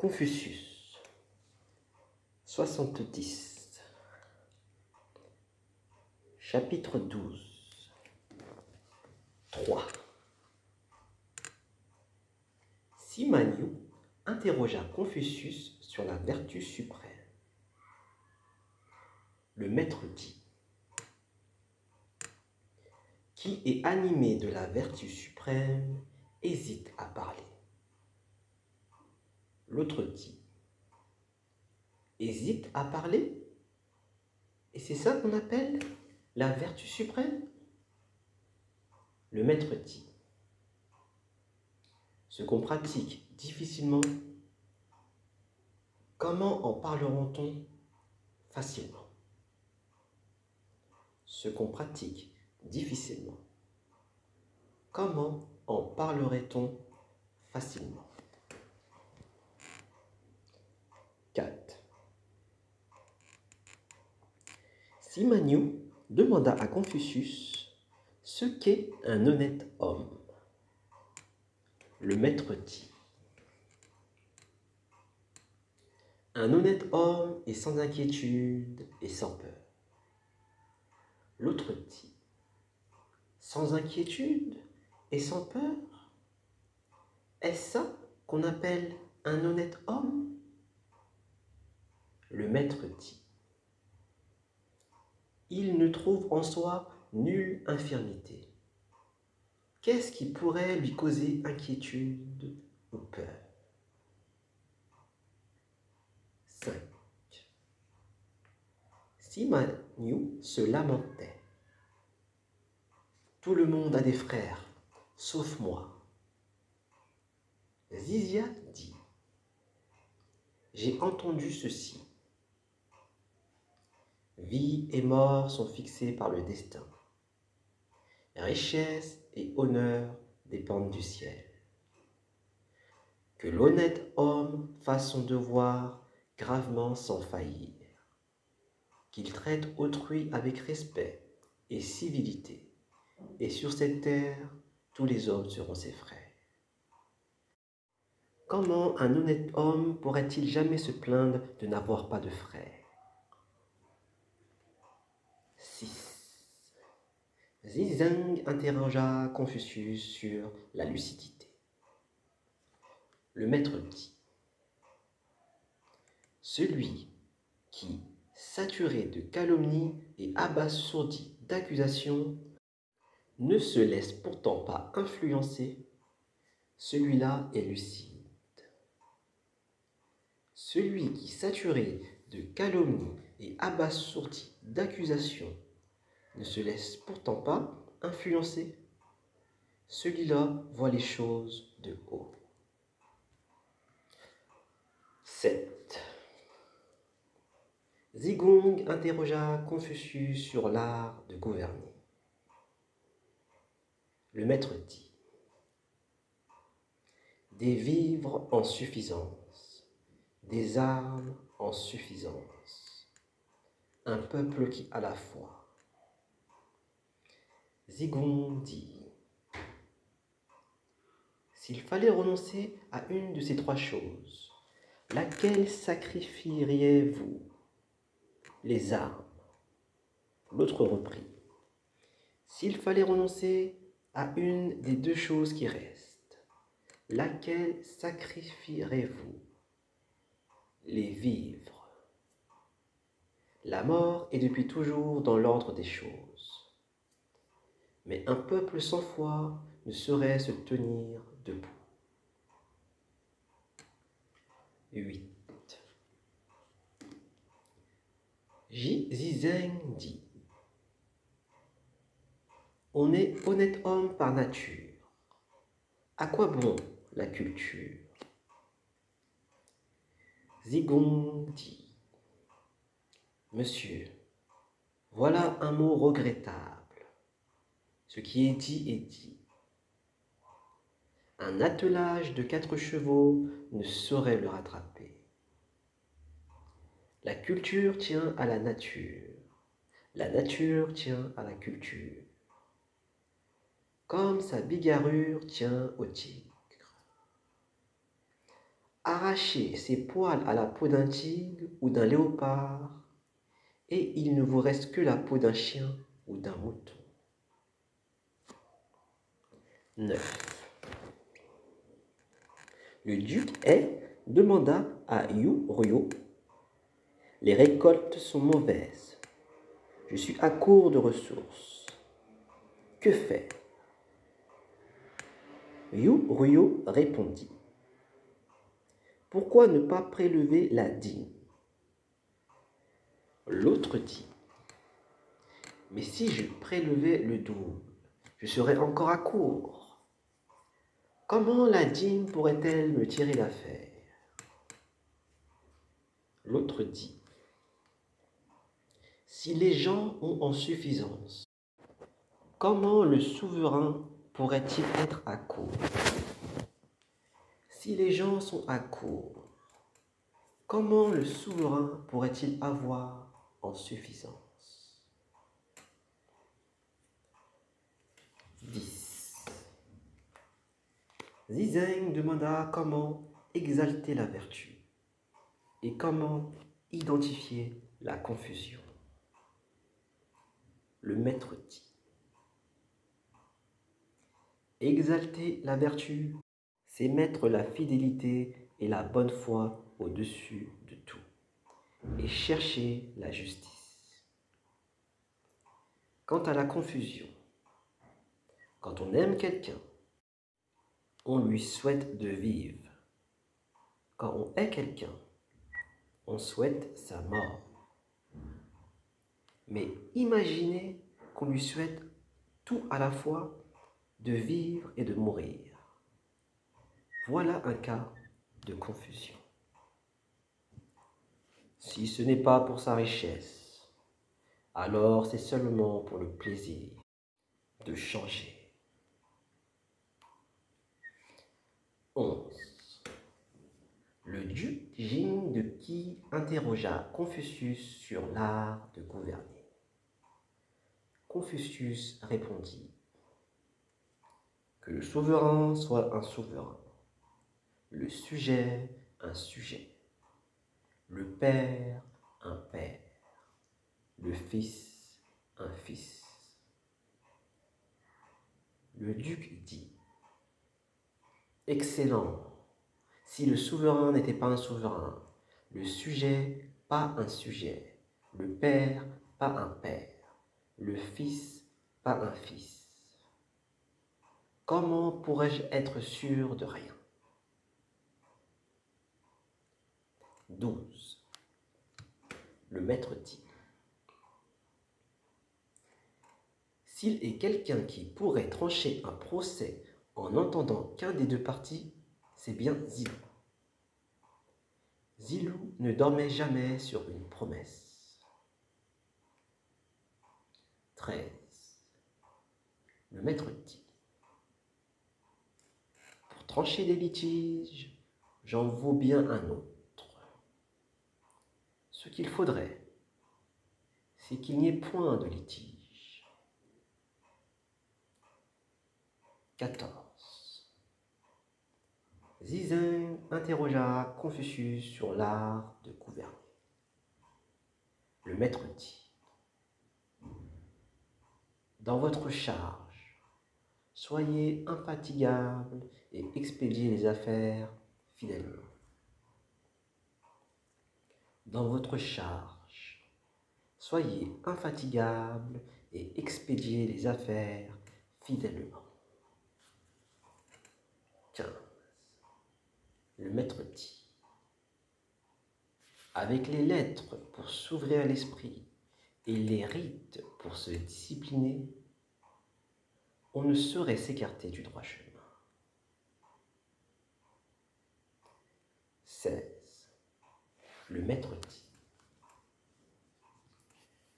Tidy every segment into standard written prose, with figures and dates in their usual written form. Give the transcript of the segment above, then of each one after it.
Confucius 70 Chapitre 12 3 Sima Niu interrogea Confucius sur la vertu suprême. Le maître dit: qui est animé de la vertu suprême hésite à parler. L'autre dit: hésite à parler? Et c'est ça qu'on appelle la vertu suprême? Le maître dit: ce qu'on pratique difficilement, comment en parlera-t-on facilement? Ce qu'on pratique difficilement, comment en parlerait-on facilement? 4. Sima Niu demanda à Confucius ce qu'est un honnête homme. Le maître dit: un honnête homme est sans inquiétude et sans peur. L'autre dit: sans inquiétude et sans peur? Est-ce ça qu'on appelle un honnête homme? Le maître dit: il ne trouve en soi nulle infirmité. Qu'est-ce qui pourrait lui causer inquiétude ou peur? 5. Sima Niu se lamentait. Tout le monde a des frères, sauf moi. Zizia dit: j'ai entendu ceci. Vie et mort sont fixés par le destin. Richesse et honneur dépendent du ciel. Que l'honnête homme fasse son devoir gravement sans faillir. Qu'il traite autrui avec respect et civilité. Et sur cette terre, tous les hommes seront ses frères. Comment un honnête homme pourrait-il jamais se plaindre de n'avoir pas de frères? 6. Zizeng interrogea Confucius sur la lucidité. Le maître dit: celui qui, saturé de calomnie et abasourdi d'accusations, ne se laisse pourtant pas influencer, celui-là est lucide. Celui qui, saturé de calomnie et abasourdi d'accusations, ne se laisse pourtant pas influencer, celui-là voit les choses de haut. 7. Zigong interrogea Confucius sur l'art de gouverner. Le maître dit: des vivres en suffisance, des armes en suffisance, un peuple qui a la foi. Zigong dit: s'il fallait renoncer à une de ces trois choses, laquelle sacrifieriez-vous? Les armes. L'autre reprit: s'il fallait renoncer à une des deux choses qui restent, laquelle sacrifierez-vous? Les vivres. La mort est depuis toujours dans l'ordre des choses. Mais un peuple sans foi ne saurait se tenir debout. 8. Zizeng dit: on est honnête homme par nature. À quoi bon la culture? Zigong dit: monsieur, voilà un mot regrettable. Ce qui est dit. Un attelage de 4 chevaux ne saurait le rattraper. La culture tient à la nature. La nature tient à la culture. Comme sa bigarrure tient au tigre. arrachez ses poils à la peau d'un tigre ou d'un léopard, et il ne vous reste que la peau d'un chien ou d'un mouton. 9. Le duc demanda à Yu Ryo. Les récoltes sont mauvaises. Je suis à court de ressources. Que faire? Yu Ryo répondit. Pourquoi ne pas prélever la dîme? L'autre dit. Mais si je prélevais le double, je serais encore à court. Comment la dîme pourrait-elle me tirer d'affaire? L'autre dit. Si les gens ont en suffisance, comment le souverain pourrait-il être à court? Si les gens sont à court, comment le souverain pourrait-il avoir en suffisance? 10. Zizeng demanda comment exalter la vertu et comment identifier la confusion. Le maître dit. Exalter la vertu, c'est mettre la fidélité et la bonne foi au-dessus de tout et chercher la justice. Quant à la confusion, quand on aime quelqu'un, on lui souhaite de vivre. Quand on hait quelqu'un, on souhaite sa mort. Mais imaginez qu'on lui souhaite tout à la fois, de vivre et de mourir. Voilà un cas de confusion. Si ce n'est pas pour sa richesse, alors c'est seulement pour le plaisir de changer. 11. Le duc Jing de Qi interrogea Confucius sur l'art de gouverner. Confucius répondit que le souverain soit un souverain, le sujet un sujet, le père un père, le fils un fils. Le duc dit: excellent, si le souverain n'était pas un souverain, le sujet pas un sujet, le père pas un père, le fils pas un fils, comment pourrais-je être sûr de rien? 12. Le maître dit: s'il est quelqu'un qui pourrait trancher un procès en n'entendant qu'un des deux partis, c'est bien Zilou. Zilou ne dormait jamais sur une promesse. 13. Le maître dit: pour trancher des litiges, j'en vaux bien un autre. Ce qu'il faudrait, c'est qu'il n'y ait point de litige. 14. Zizeng interrogea Confucius sur l'art de gouverner. Le maître dit: dans votre charge, soyez infatigable et expédiez les affaires fidèlement. Dans votre charge, soyez infatigable et expédiez les affaires fidèlement. 15. Le maître dit: avec les lettres pour s'ouvrir l'esprit et les rites pour se discipliner, on ne saurait s'écarter du droit chemin. 16. Le maître dit: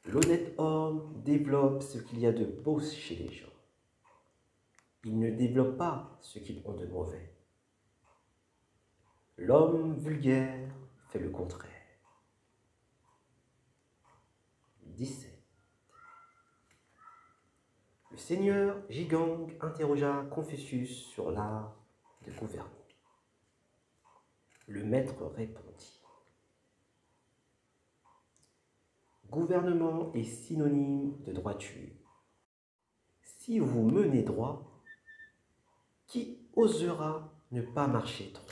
l'honnête homme développe ce qu'il y a de beau chez les gens. Il ne développe pas ce qu'ils ont de mauvais. L'homme vulgaire fait le contraire. 17. Le seigneur Jigang interrogea Confucius sur l'art de gouverner. Le maître répondit: Gouvernement est synonyme de droiture. Si vous menez droit, qui osera ne pas marcher droit?